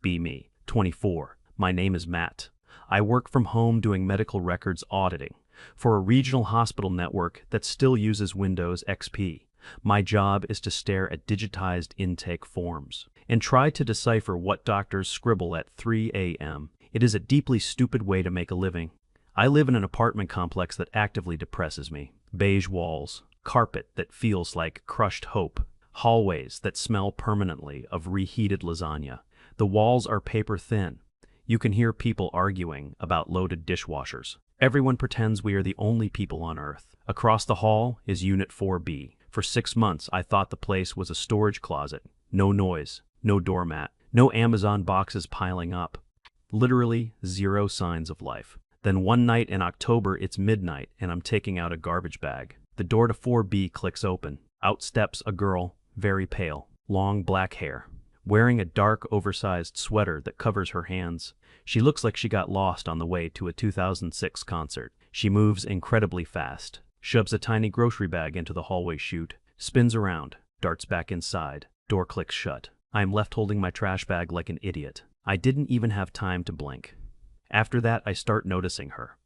Be me. 24. My name is Matt. I work from home doing medical records auditing for a regional hospital network that still uses Windows XP. My job is to stare at digitized intake forms and try to decipher what doctors scribble at 3 a.m. It is a deeply stupid way to make a living. I live in an apartment complex that actively depresses me. Beige walls, carpet that feels like crushed hope, hallways that smell permanently of reheated lasagna. The walls are paper thin. You can hear people arguing about loaded dishwashers. Everyone pretends we are the only people on Earth. Across the hall is Unit 4B. For 6 months, I thought the place was a storage closet. No noise, no doormat, no Amazon boxes piling up. Literally zero signs of life. Then one night in October, it's midnight, and I'm taking out a garbage bag. The door to 4B clicks open. Out steps a girl, very pale, long black hair, wearing a dark, oversized sweater that covers her hands. She looks like she got lost on the way to a 2006 concert. She moves incredibly fast, shoves a tiny grocery bag into the hallway chute, spins around, darts back inside. Door clicks shut. I am left holding my trash bag like an idiot. I didn't even have time to blink. After that, I start noticing her.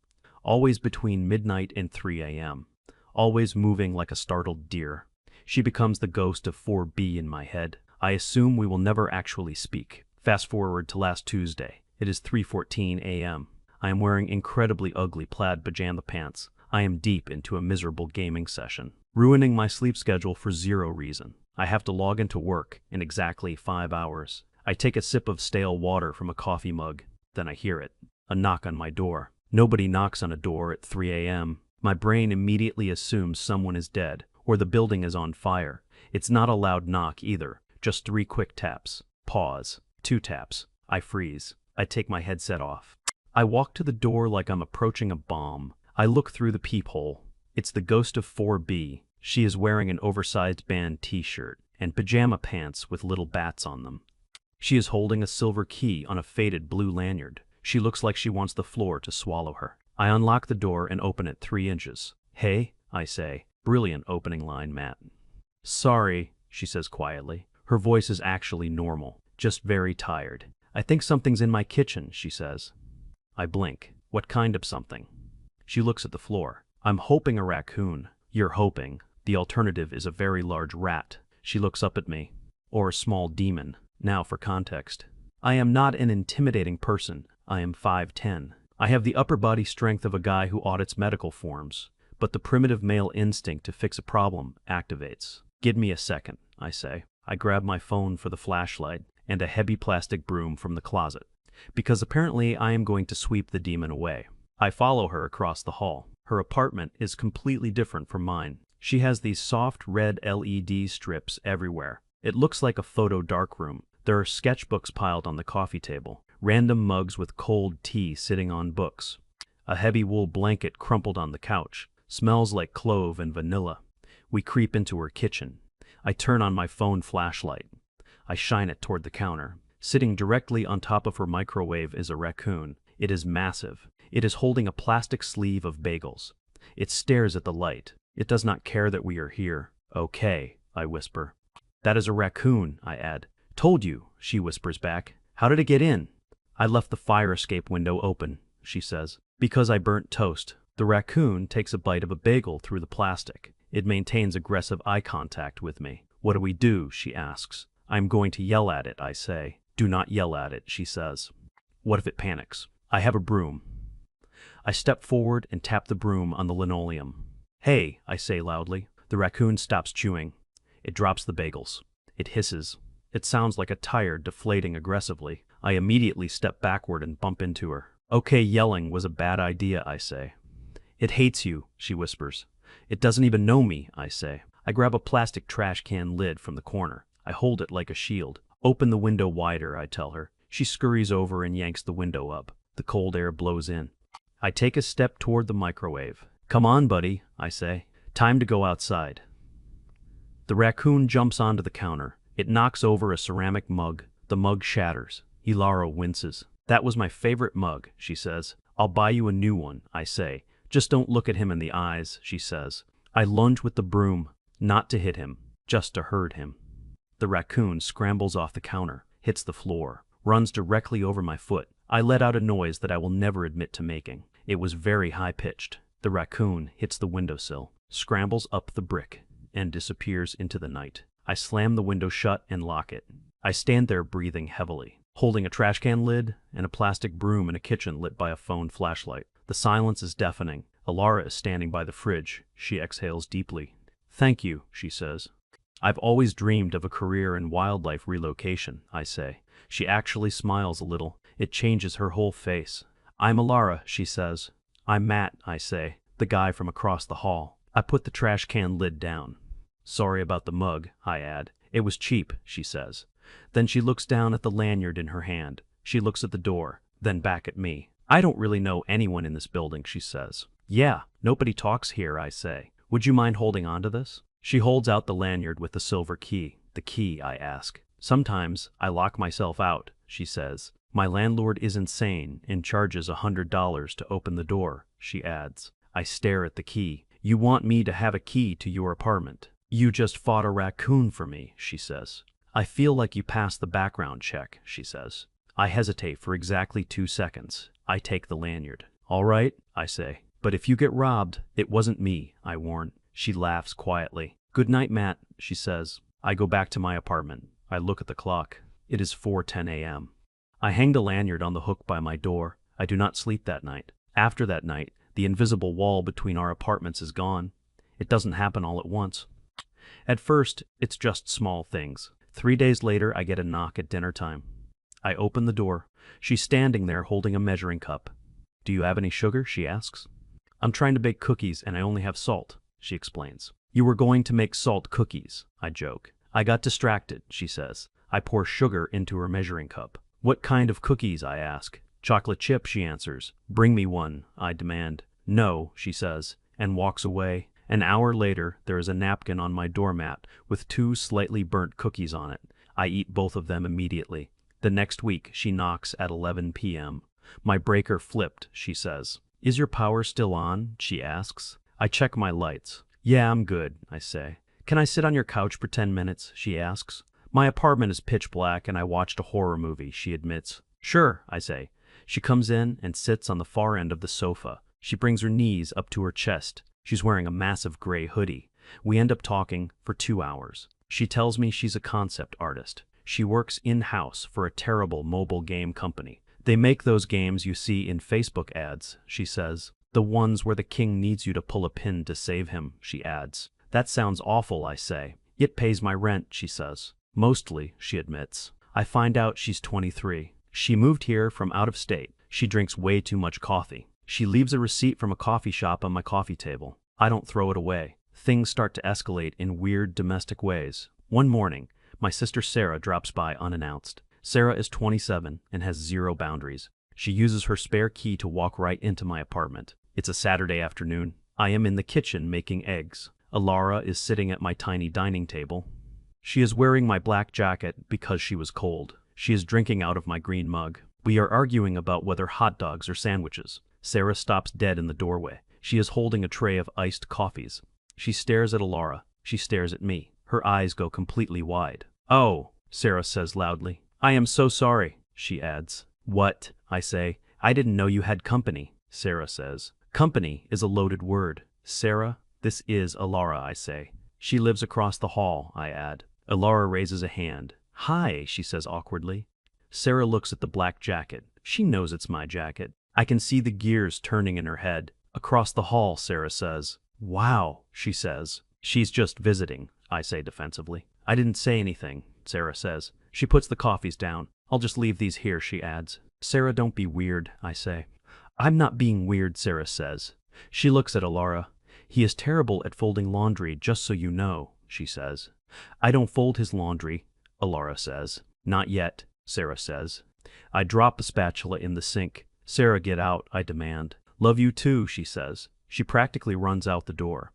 Always between midnight and 3 a.m. Always moving like a startled deer. She becomes the ghost of 4B in my head. I assume we will never actually speak. Fast forward to last Tuesday. It is 3:14 a.m. I am wearing incredibly ugly plaid pajama pants. I am deep into a miserable gaming session, ruining my sleep schedule for zero reason. I have to log into work in exactly 5 hours. I take a sip of stale water from a coffee mug. Then I hear it. A knock on my door. Nobody knocks on a door at 3 a.m. My brain immediately assumes someone is dead or the building is on fire. It's not a loud knock either. Just 3 quick taps. Pause. 2 taps. I freeze. I take my headset off. I walk to the door like I'm approaching a bomb. I look through the peephole. It's the ghost of 4B. She is wearing an oversized band t-shirt and pajama pants with little bats on them. She is holding a silver key on a faded blue lanyard. She looks like she wants the floor to swallow her. I unlock the door and open it 3 inches. Hey, I say. Brilliant opening line, Matt. Sorry, she says quietly. Her voice is actually normal, just very tired. I think something's in my kitchen, she says. I blink. What kind of something? She looks at the floor. I'm hoping a raccoon. You're hoping. The alternative is a very large rat. She looks up at me. Or a small demon. Now for context. I am not an intimidating person. I am 5'10". I have the upper body strength of a guy who audits medical forms, but the primitive male instinct to fix a problem activates. Give me a second, I say. I grab my phone for the flashlight and a heavy plastic broom from the closet, because apparently I am going to sweep the demon away. I follow her across the hall. Her apartment is completely different from mine. She has these soft red LED strips everywhere. It looks like a photo darkroom. There are sketchbooks piled on the coffee table, random mugs with cold tea sitting on books. A heavy wool blanket crumpled on the couch. Smells like clove and vanilla. We creep into her kitchen. I turn on my phone flashlight. I shine it toward the counter. Sitting directly on top of her microwave is a raccoon. It is massive. It is holding a plastic sleeve of bagels. It stares at the light. It does not care that we are here. Okay, I whisper. That is a raccoon, I add. Told you, she whispers back. How did it get in? I left the fire escape window open, she says. Because I burnt toast. The raccoon takes a bite of a bagel through the plastic. It maintains aggressive eye contact with me. What do we do? She asks. I'm going to yell at it, I say. Do not yell at it, she says. What if it panics? I have a broom. I step forward and tap the broom on the linoleum. Hey, I say loudly. The raccoon stops chewing. It drops the bagels. It hisses. It sounds like a tire deflating aggressively. I immediately step backward and bump into her. Okay, yelling was a bad idea, I say. It hates you, she whispers. It doesn't even know me, I say. I grab a plastic trash can lid from the corner. I hold it like a shield. Open the window wider, I tell her. She scurries over and yanks the window up. The cold air blows in. I take a step toward the microwave. Come on, buddy, I say. Time to go outside. The raccoon jumps onto the counter. It knocks over a ceramic mug. The mug shatters. Ilaro winces. That was my favorite mug, she says. I'll buy you a new one, I say. Just don't look at him in the eyes, she says. I lunge with the broom, not to hit him, just to hurt him. The raccoon scrambles off the counter, hits the floor, runs directly over my foot. I let out a noise that I will never admit to making. It was very high-pitched. The raccoon hits the windowsill, scrambles up the brick, and disappears into the night. I slam the window shut and lock it. I stand there breathing heavily, holding a trash can lid and a plastic broom in a kitchen lit by a phone flashlight. The silence is deafening. Alara is standing by the fridge. She exhales deeply. "Thank you," she says. "I've always dreamed of a career in wildlife relocation," I say. She actually smiles a little. It changes her whole face. "I'm Alara," she says. "I'm Matt," I say, "the guy from across the hall." I put the trash can lid down. "Sorry about the mug," I add. "It was cheap," she says. Then she looks down at the lanyard in her hand. She looks at the door, then back at me. "I don't really know anyone in this building," she says. "Yeah, nobody talks here," I say. "Would you mind holding on to this?" She holds out the lanyard with the silver key. "The key?" I ask. "Sometimes I lock myself out," she says. "My landlord is insane and charges $100 to open the door," she adds. I stare at the key. "You want me to have a key to your apartment? You just fought a raccoon for me," she says. "I feel like you passed the background check," she says. I hesitate for exactly 2 seconds. I take the lanyard. "All right," I say. "But if you get robbed, it wasn't me," I warn. She laughs quietly. "Good night, Matt," she says. I go back to my apartment. I look at the clock. It is 4:10 a.m. I hang the lanyard on the hook by my door. I do not sleep that night. After that night, the invisible wall between our apartments is gone. It doesn't happen all at once. At first, it's just small things. 3 days later, I get a knock at dinner time. I open the door. She's standing there holding a measuring cup. "Do you have any sugar?" she asks. "I'm trying to bake cookies and I only have salt," she explains. "You were going to make salt cookies," I joke. "I got distracted," she says. I pour sugar into her measuring cup. "What kind of cookies?" I ask. "Chocolate chip," she answers. "Bring me one," I demand. "No," she says, and walks away. An hour later, there is a napkin on my doormat with 2 slightly burnt cookies on it. I eat both of them immediately. The next week, she knocks at 11 p.m. "My breaker flipped," she says. "Is your power still on?" she asks. I check my lights. "Yeah, I'm good," I say. "Can I sit on your couch for 10 minutes?" she asks. My apartment is pitch black and I watched a horror movie, she admits. "Sure," I say. She comes in and sits on the far end of the sofa. She brings her knees up to her chest. She's wearing a massive gray hoodie. We end up talking for 2 hours. She tells me she's a concept artist. She works in-house for a terrible mobile game company. "They make those games you see in Facebook ads," she says. "The ones where the king needs you to pull a pin to save him," she adds. "That sounds awful," I say. "It pays my rent," she says. "Mostly," she admits. I find out she's 23. She moved here from out of state. She drinks way too much coffee. She leaves a receipt from a coffee shop on my coffee table. I don't throw it away. Things start to escalate in weird domestic ways. One morning, my sister Sarah drops by unannounced. Sarah is 27 and has 0 boundaries. She uses her spare key to walk right into my apartment. It's a Saturday afternoon. I am in the kitchen making eggs. Alara is sitting at my tiny dining table. She is wearing my black jacket because she was cold. She is drinking out of my green mug. We are arguing about whether hot dogs are sandwiches. Sarah stops dead in the doorway. She is holding a tray of iced coffees. She stares at Alara. She stares at me. Her eyes go completely wide. "Oh," Sarah says loudly. "I am so sorry," she adds. "What?" I say. "I didn't know you had company," Sarah says. Company is a loaded word. "Sarah, this is Alara," I say. "She lives across the hall," I add. Alara raises a hand. "Hi," she says awkwardly. Sarah looks at the black jacket. She knows it's my jacket. I can see the gears turning in her head. "Across the hall," Sarah says. "Wow," she says. "She's just visiting," I say defensively. "I didn't say anything," Sarah says. She puts the coffees down. "I'll just leave these here," she adds. "Sarah, don't be weird," I say. "I'm not being weird," Sarah says. She looks at Alara. "He is terrible at folding laundry, just so you know," she says. "I don't fold his laundry," Alara says. "Not yet," Sarah says. I drop the spatula in the sink. "Sarah, get out," I demand. "Love you too," she says. She practically runs out the door.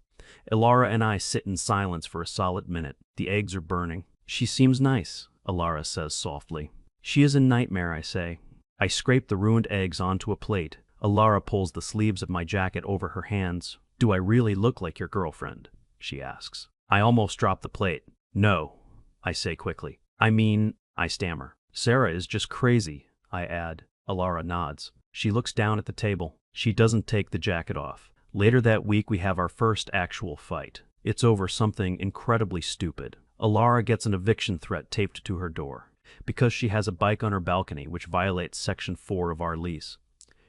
Alara and I sit in silence for a solid minute. The eggs are burning. "She seems nice," Alara says softly. "She is a nightmare," I say. I scrape the ruined eggs onto a plate. Alara pulls the sleeves of my jacket over her hands. "Do I really look like your girlfriend?" she asks. I almost drop the plate. "No," I say quickly. "I mean," I stammer. Sarah is just crazy, I add. Alara nods. She looks down at the table. She doesn't take the jacket off. Later that week we have our first actual fight. It's over something incredibly stupid. Alara gets an eviction threat taped to her door because she has a bike on her balcony which violates Section 4 of our lease.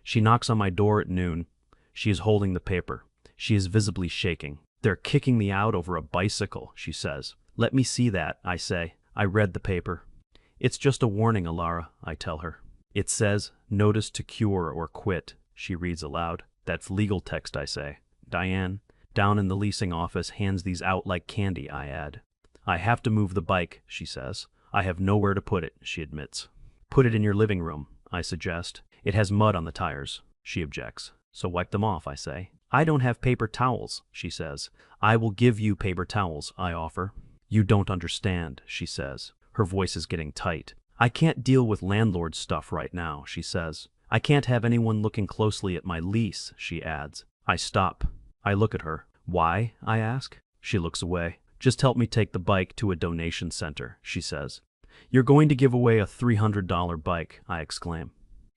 She knocks on my door at noon. She is holding the paper. She is visibly shaking. They're kicking me out over a bicycle, she says. Let me see that, I say. I read the paper. It's just a warning, Alara, I tell her. It says, notice to cure or quit, she reads aloud. That's legal text, I say. Diane, down in the leasing office, hands these out like candy, I add. I have to move the bike, she says. I have nowhere to put it, she admits. Put it in your living room, I suggest. It has mud on the tires, she objects. So wipe them off, I say. I don't have paper towels, she says. I will give you paper towels, I offer. You don't understand, she says. Her voice is getting tight. I can't deal with landlord stuff right now, she says. I can't have anyone looking closely at my lease, she adds. I stop. I look at her. Why? I ask. She looks away. Just help me take the bike to a donation center, she says. You're going to give away a $300 bike, I exclaim.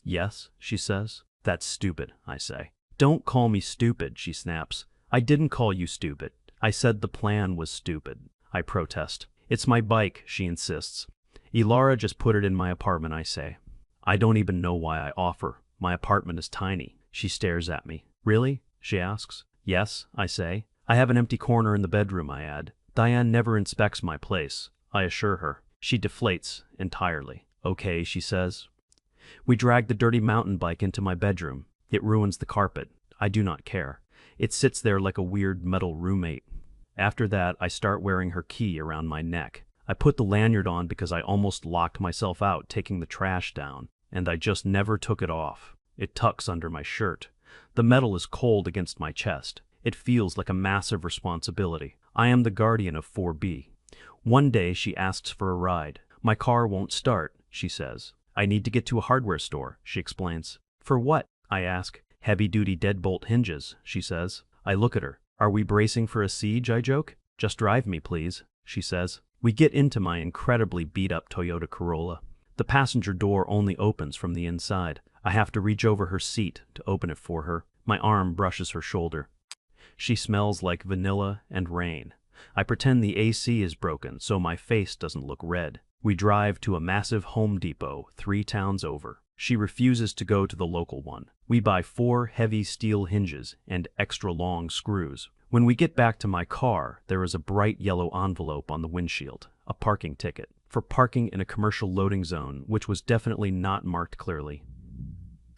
Yes, she says. That's stupid, I say. Don't call me stupid, she snaps. I didn't call you stupid. I said the plan was stupid. I protest. It's my bike, she insists. Alara just put it in my apartment, I say. I don't even know why I offer. My apartment is tiny. She stares at me. Really? She asks. Yes, I say. I have an empty corner in the bedroom, I add. Diane never inspects my place, I assure her. She deflates entirely. Okay, she says. We drag the dirty mountain bike into my bedroom. It ruins the carpet. I do not care. It sits there like a weird metal roommate. After that, I start wearing her key around my neck. I put the lanyard on because I almost locked myself out taking the trash down, and I just never took it off. It tucks under my shirt. The metal is cold against my chest. It feels like a massive responsibility. I am the guardian of 4B. One day she asks for a ride. My car won't start, she says. I need to get to a hardware store, she explains. For what? I ask. Heavy-duty deadbolt hinges, she says. I look at her. Are we bracing for a siege, I joke. Just drive me, please, she says. We get into my incredibly beat-up Toyota Corolla. The passenger door only opens from the inside. I have to reach over her seat to open it for her. My arm brushes her shoulder. She smells like vanilla and rain. I pretend the AC is broken so my face doesn't look red. We drive to a massive Home Depot 3 towns over. She refuses to go to the local one. We buy 4 heavy steel hinges and extra long screws. When we get back to my car, there is a bright yellow envelope on the windshield, a parking ticket, for parking in a commercial loading zone, which was definitely not marked clearly.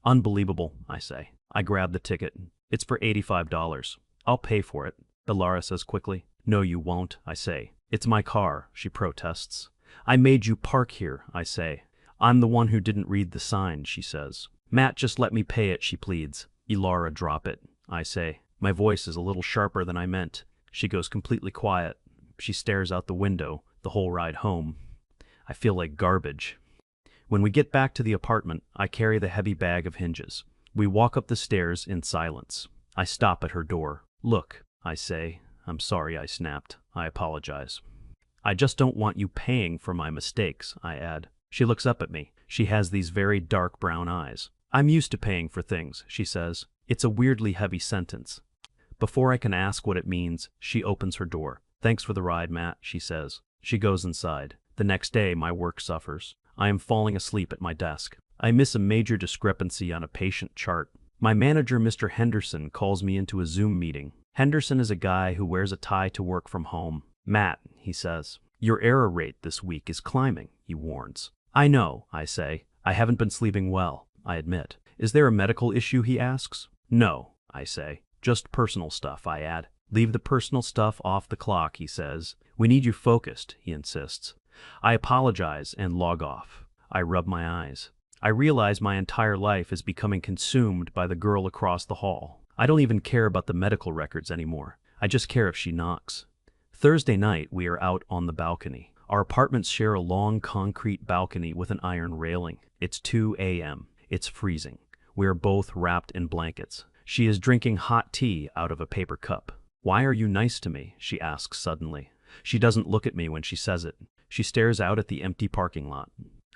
Unbelievable, I say. I grab the ticket. It's for $85. I'll pay for it, Alara says quickly. No, you won't, I say. It's my car, she protests. I made you park here, I say. I'm the one who didn't read the sign, she says. Matt, just let me pay it, she pleads. Alara, drop it, I say. My voice is a little sharper than I meant. She goes completely quiet. She stares out the window the whole ride home. I feel like garbage. When we get back to the apartment, I carry the heavy bag of hinges. We walk up the stairs in silence. I stop at her door. Look, I say. I'm sorry, I snapped. I apologize. I just don't want you paying for my mistakes, I add. She looks up at me. She has these very dark brown eyes. I'm used to paying for things, she says. It's a weirdly heavy sentence. Before I can ask what it means, she opens her door. Thanks for the ride, Matt, she says. She goes inside. The next day, my work suffers. I am falling asleep at my desk. I miss a major discrepancy on a patient chart. My manager, Mr. Henderson, calls me into a Zoom meeting. Henderson is a guy who wears a tie to work from home. Matt, he says, your error rate this week is climbing, he warns. I know, I say. I haven't been sleeping well, I admit. Is there a medical issue, he asks. No, I say. Just personal stuff, I add. Leave the personal stuff off the clock, he says. We need you focused, he insists. I apologize and log off. I rub my eyes. I realize my entire life is becoming consumed by the girl across the hall. I don't even care about the medical records anymore. I just care if she knocks. Thursday night, we are out on the balcony. Our apartments share a long concrete balcony with an iron railing. It's 2 a.m. It's freezing. We are both wrapped in blankets. She is drinking hot tea out of a paper cup. Why are you nice to me? She asks suddenly. She doesn't look at me when she says it. She stares out at the empty parking lot.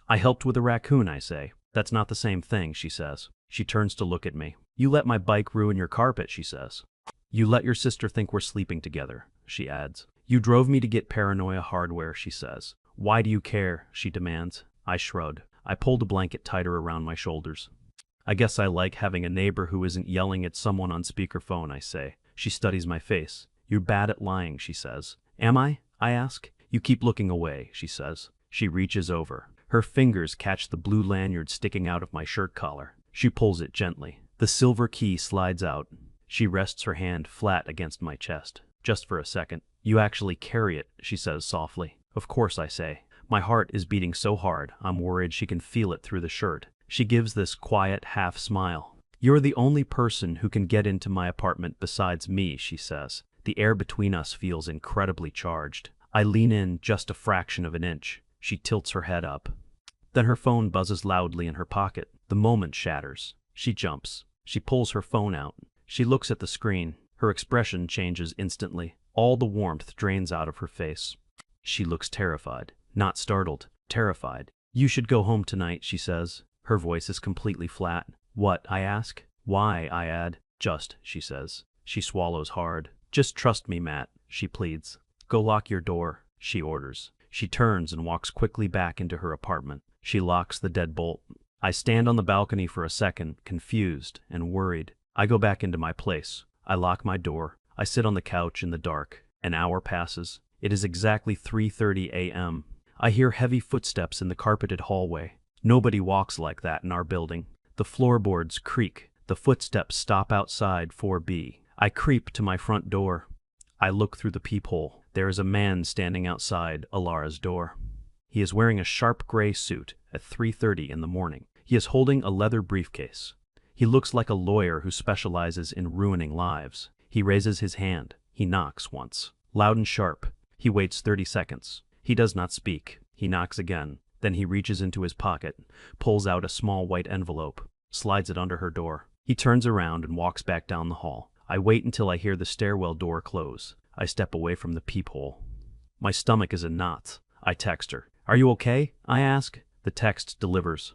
I helped with a raccoon, I say. That's not the same thing, she says. She turns to look at me. You let my bike ruin your carpet, she says. You let your sister think we're sleeping together, she adds. You drove me to get paranoia hardware, she says. Why do you care, she demands. I shrugged. I pulled a blanket tighter around my shoulders. I guess I like having a neighbor who isn't yelling at someone on speakerphone, I say. She studies my face. You're bad at lying, she says. Am I? I ask. You keep looking away, she says. She reaches over. Her fingers catch the blue lanyard sticking out of my shirt collar. She pulls it gently. The silver key slides out. She rests her hand flat against my chest. Just for a second. You actually carry it, she says softly. Of course, I say. My heart is beating so hard, I'm worried she can feel it through the shirt. She gives this quiet half smile. You're the only person who can get into my apartment besides me, she says. The air between us feels incredibly charged. I lean in just a fraction of an inch. She tilts her head up. Then her phone buzzes loudly in her pocket. The moment shatters. She jumps. She pulls her phone out. She looks at the screen. Her expression changes instantly. All the warmth drains out of her face. She looks terrified. Not startled. Terrified. You should go home tonight, she says. Her voice is completely flat. What? I ask. Why? I add. Just, she says. She swallows hard. Just trust me, Matt, she pleads. Go lock your door, she orders. She turns and walks quickly back into her apartment. She locks the deadbolt. I stand on the balcony for a second, confused and worried. I go back into my place. I lock my door. I sit on the couch in the dark. An hour passes. It is exactly 3:30 a.m. I hear heavy footsteps in the carpeted hallway. Nobody walks like that in our building. The floorboards creak. The footsteps stop outside 4B. I creep to my front door. I look through the peephole. There is a man standing outside Alara's door. He is wearing a sharp gray suit at 3:30 in the morning. He is holding a leather briefcase. He looks like a lawyer who specializes in ruining lives. He raises his hand. He knocks once. Loud and sharp. He waits 30 seconds. He does not speak. He knocks again. Then he reaches into his pocket, pulls out a small white envelope, slides it under her door. He turns around and walks back down the hall. I wait until I hear the stairwell door close. I step away from the peephole. My stomach is in knots. I text her. Are you okay? I ask. The text delivers.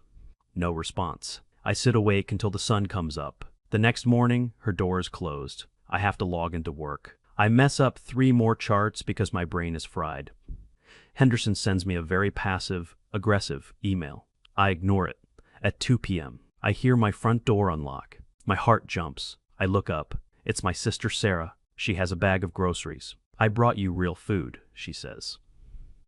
No response. I sit awake until the sun comes up. The next morning, her door is closed. I have to log into work. I mess up 3 more charts because my brain is fried. Henderson sends me a very passive, aggressive email. I ignore it. At 2 p.m., I hear my front door unlock. My heart jumps. I look up. It's my sister Sarah. She has a bag of groceries. I brought you real food, she says.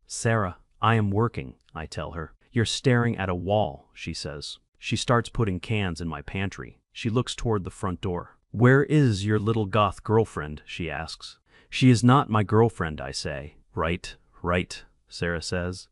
Sarah, I am working, I tell her. You're staring at a wall, she says. She starts putting cans in my pantry. She looks toward the front door. Where is your little goth girlfriend? She asks. She is not my girlfriend, I say. Right, Sarah says.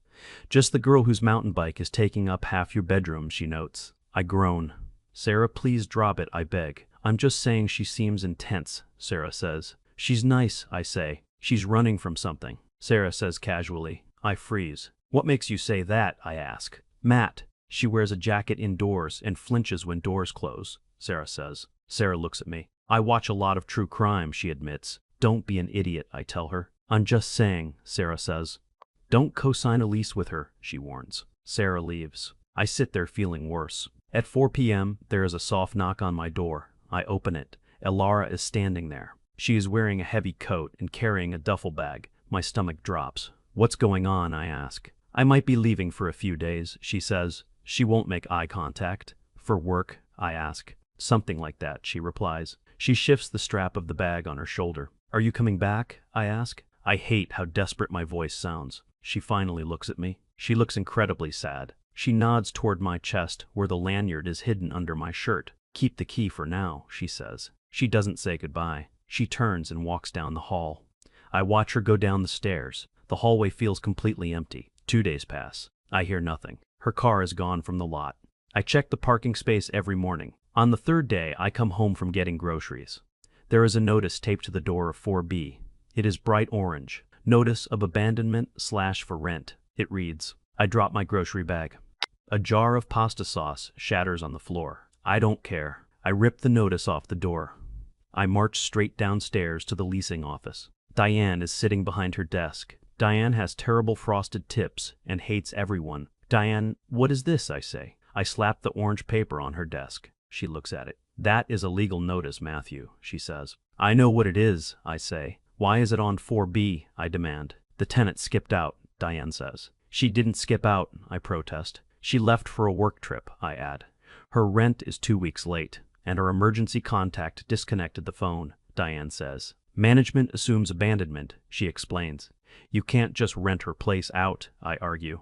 Just the girl whose mountain bike is taking up half your bedroom, she notes. I groan. Sarah, please drop it, I beg. I'm just saying she seems intense, Sarah says. She's nice, I say. She's running from something, Sarah says casually. I freeze. What makes you say that? I ask. Matt. She wears a jacket indoors and flinches when doors close, Sarah says. Sarah looks at me. I watch a lot of true crime, she admits. Don't be an idiot, I tell her. I'm just saying, Sarah says. Don't co-sign a lease with her, she warns. Sarah leaves. I sit there feeling worse. At 4 p.m., there is a soft knock on my door. I open it. Alara is standing there. She is wearing a heavy coat and carrying a duffel bag. My stomach drops. What's going on? I ask. I might be leaving for a few days, she says. She won't make eye contact. For work? I ask. Something like that, she replies. She shifts the strap of the bag on her shoulder. Are you coming back? I ask. I hate how desperate my voice sounds. She finally looks at me. She looks incredibly sad. She nods toward my chest where the lanyard is hidden under my shirt. Keep the key for now, she says. She doesn't say goodbye. She turns and walks down the hall. I watch her go down the stairs. The hallway feels completely empty. 2 days pass. I hear nothing. Her car is gone from the lot. I check the parking space every morning. On the 3rd day, I come home from getting groceries. There is a notice taped to the door of 4B. It is bright orange. Notice of abandonment/for rent. It reads. I drop my grocery bag. A jar of pasta sauce shatters on the floor. I don't care. I rip the notice off the door. I march straight downstairs to the leasing office. Diane is sitting behind her desk. Diane has terrible frosted tips and hates everyone Diane, what is this, I say. I slap the orange paper on her desk. She looks at it. That is a legal notice, Matthew, she says. I know what it is, I say. Why is it on 4B, I demand. The tenant skipped out, Diane says. She didn't skip out, I protest. She left for a work trip, I add. Her rent is 2 weeks late, and her emergency contact disconnected the phone, Diane says. Management assumes abandonment, she explains. You can't just rent her place out, I argue.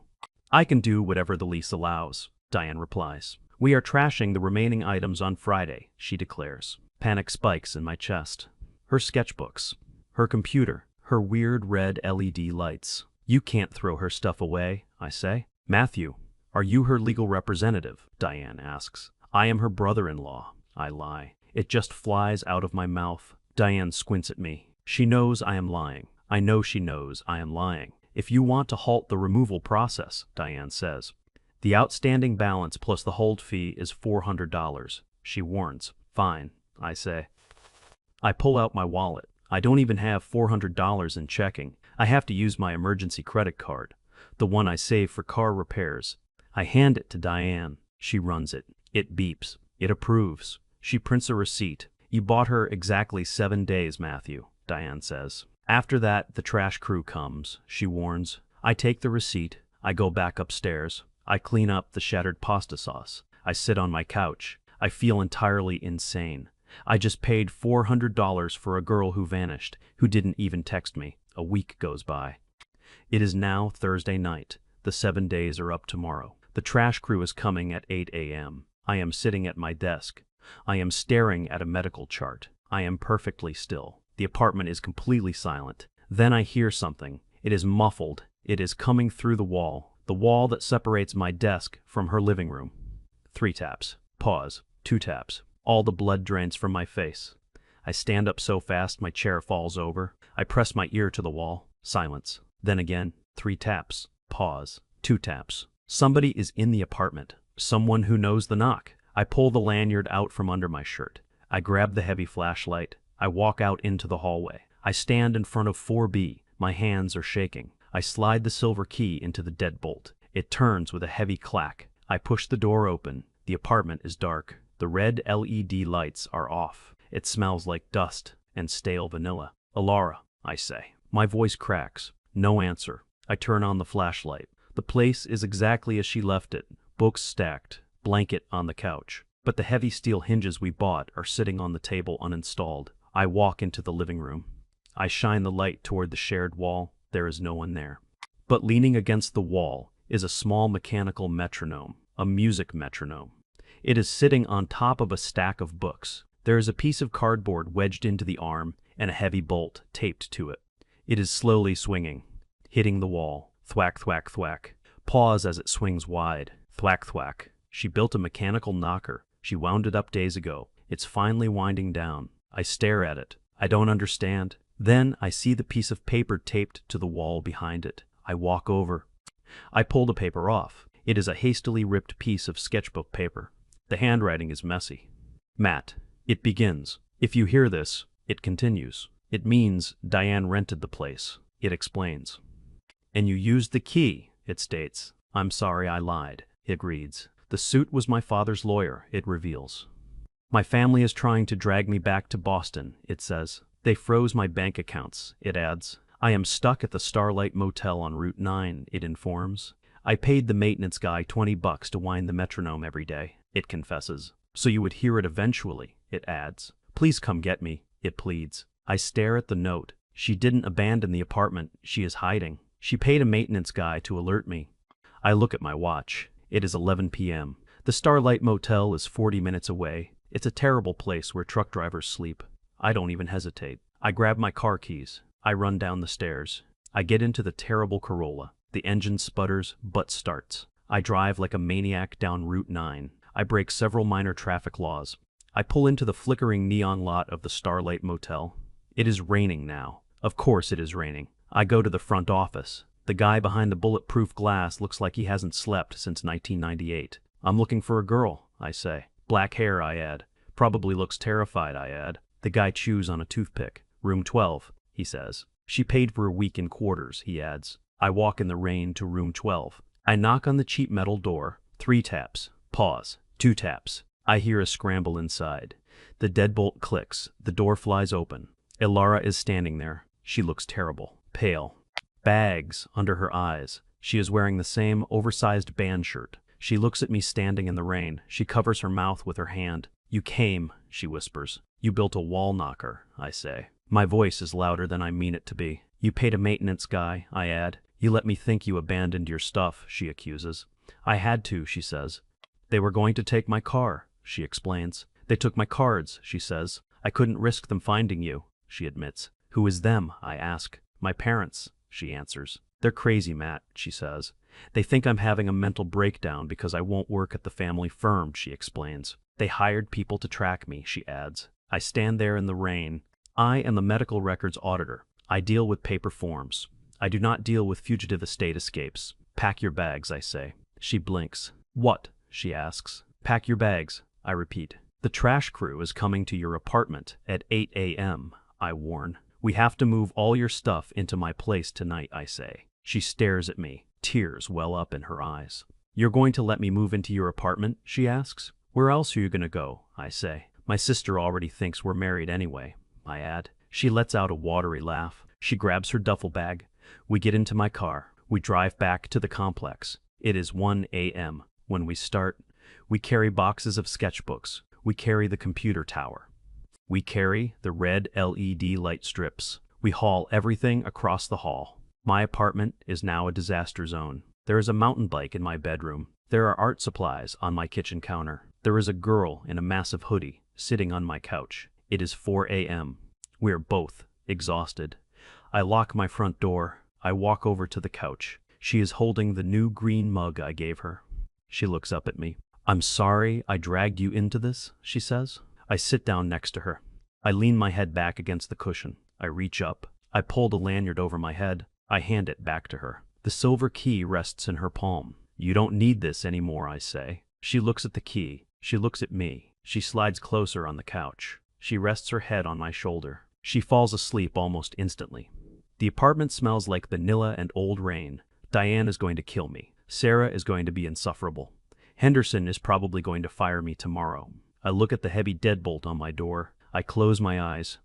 I can do whatever the lease allows, Diane replies. We are trashing the remaining items on Friday, she declares. Panic spikes in my chest. Her sketchbooks, her computer, her weird red LED lights. You can't throw her stuff away, I say. Matthew, are you her legal representative? Diane asks. I am her brother-in-law, I lie. It just flies out of my mouth. Diane squints at me. She knows I am lying. I know she knows I am lying. If you want to halt the removal process, Diane says. The outstanding balance plus the hold fee is $400, she warns. Fine, I say. I pull out my wallet. I don't even have $400 in checking. I have to use my emergency credit card, the one I save for car repairs. I hand it to Diane. She runs it. It beeps. It approves. She prints a receipt. You bought her exactly 7 days, Matthew, Diane says. After that, the trash crew comes, she warns. I take the receipt. I go back upstairs. I clean up the shattered pasta sauce. I sit on my couch. I feel entirely insane. I just paid $400 for a girl who vanished, who didn't even text me. A week goes by. It is now Thursday night. The 7 days are up tomorrow. The trash crew is coming at 8 a.m. I am sitting at my desk. I am staring at a medical chart. I am perfectly still. The apartment is completely silent. Then I hear something. It is muffled. It is coming through the wall that separates my desk from her living room. 3 taps. Pause. 2 taps. All the blood drains from my face. I stand up so fast my chair falls over. I press my ear to the wall. Silence. Then again. 3 taps. Pause. 2 taps. Somebody is in the apartment. Someone who knows the knock. I pull the lanyard out from under my shirt. I grab the heavy flashlight. I walk out into the hallway. I stand in front of 4B. My hands are shaking. I slide the silver key into the deadbolt. It turns with a heavy clack. I push the door open. The apartment is dark. The red LED lights are off. It smells like dust and stale vanilla. Alara, I say. My voice cracks. No answer. I turn on the flashlight. The place is exactly as she left it. Books stacked. Blanket on the couch. But the heavy steel hinges we bought are sitting on the table uninstalled. I walk into the living room. I shine the light toward the shared wall. There is no one there. But leaning against the wall is a small mechanical metronome, a music metronome. It is sitting on top of a stack of books. There is a piece of cardboard wedged into the arm and a heavy bolt taped to it. It is slowly swinging, hitting the wall. Thwack, thwack, thwack. Pause as it swings wide. Thwack, thwack. She built a mechanical knocker. She wound it up days ago. It's finally winding down. I stare at it. I don't understand. Then I see the piece of paper taped to the wall behind it. I walk over. I pull the paper off. It is a hastily ripped piece of sketchbook paper. The handwriting is messy. Matt. It begins. If you hear this, it continues. It means Diane rented the place. It explains. And you used the key, it states. I'm sorry I lied, it reads. The suit was my father's lawyer, it reveals. My family is trying to drag me back to Boston, it says. They froze my bank accounts, it adds. I am stuck at the Starlight Motel on Route 9, it informs. I paid the maintenance guy $20 to wind the metronome every day, it confesses. So you would hear it eventually, it adds. Please come get me, it pleads. I stare at the note. She didn't abandon the apartment, she is hiding. She paid a maintenance guy to alert me. I look at my watch. It is 11 p.m. The Starlight Motel is 40 minutes away. It's a terrible place where truck drivers sleep. I don't even hesitate. I grab my car keys. I run down the stairs. I get into the terrible Corolla. The engine sputters, but starts. I drive like a maniac down Route 9. I break several minor traffic laws. I pull into the flickering neon lot of the Starlight Motel. It is raining now. Of course it is raining. I go to the front office. The guy behind the bulletproof glass looks like he hasn't slept since 1998. I'm looking for a girl, I say. Black hair, I add. Probably looks terrified, I add. The guy chews on a toothpick. Room 12, he says. She paid for a week in quarters, he adds. I walk in the rain to room 12. I knock on the cheap metal door. 3 taps. Pause. 2 taps. I hear a scramble inside. The deadbolt clicks. The door flies open. Ilara is standing there. She looks terrible. Pale. Bags under her eyes. She is wearing the same oversized band shirt. She looks at me standing in the rain. She covers her mouth with her hand. You came, she whispers. You built a wall knocker, I say. My voice is louder than I mean it to be. You paid a maintenance guy, I add. You let me think you abandoned your stuff, she accuses. I had to, she says. They were going to take my car, she explains. They took my cards, she says. I couldn't risk them finding you, she admits. Who is them, I ask. My parents, she answers. They're crazy, Matt, she says. They think I'm having a mental breakdown because I won't work at the family firm, she explains. They hired people to track me, she adds. I stand there in the rain. I am the medical records auditor. I deal with paper forms. I do not deal with fugitive estate escapes. Pack your bags, I say. She blinks. What? She asks. Pack your bags, I repeat. The trash crew is coming to your apartment at 8 a.m., I warn. We have to move all your stuff into my place tonight, I say. She stares at me. Tears well up in her eyes. You're going to let me move into your apartment? She asks. Where else are you going to go? I say. My sister already thinks we're married anyway, I add. She lets out a watery laugh. She grabs her duffel bag. We get into my car. We drive back to the complex. It is 1 a.m. when we start. We carry boxes of sketchbooks. We carry the computer tower. We carry the red LED light strips. We haul everything across the hall. My apartment is now a disaster zone. There is a mountain bike in my bedroom. There are art supplies on my kitchen counter. There is a girl in a massive hoodie sitting on my couch. It is 4 a.m. We are both exhausted. I lock my front door. I walk over to the couch. She is holding the new green mug I gave her. She looks up at me. I'm sorry I dragged you into this, she says. I sit down next to her. I lean my head back against the cushion. I reach up. I pull the lanyard over my head. I hand it back to her. The silver key rests in her palm. You don't need this anymore, I say. She looks at the key. She looks at me. She slides closer on the couch. She rests her head on my shoulder. She falls asleep almost instantly. The apartment smells like vanilla and old rain. Diane is going to kill me. Sarah is going to be insufferable. Henderson is probably going to fire me tomorrow. I look at the heavy deadbolt on my door. I close my eyes.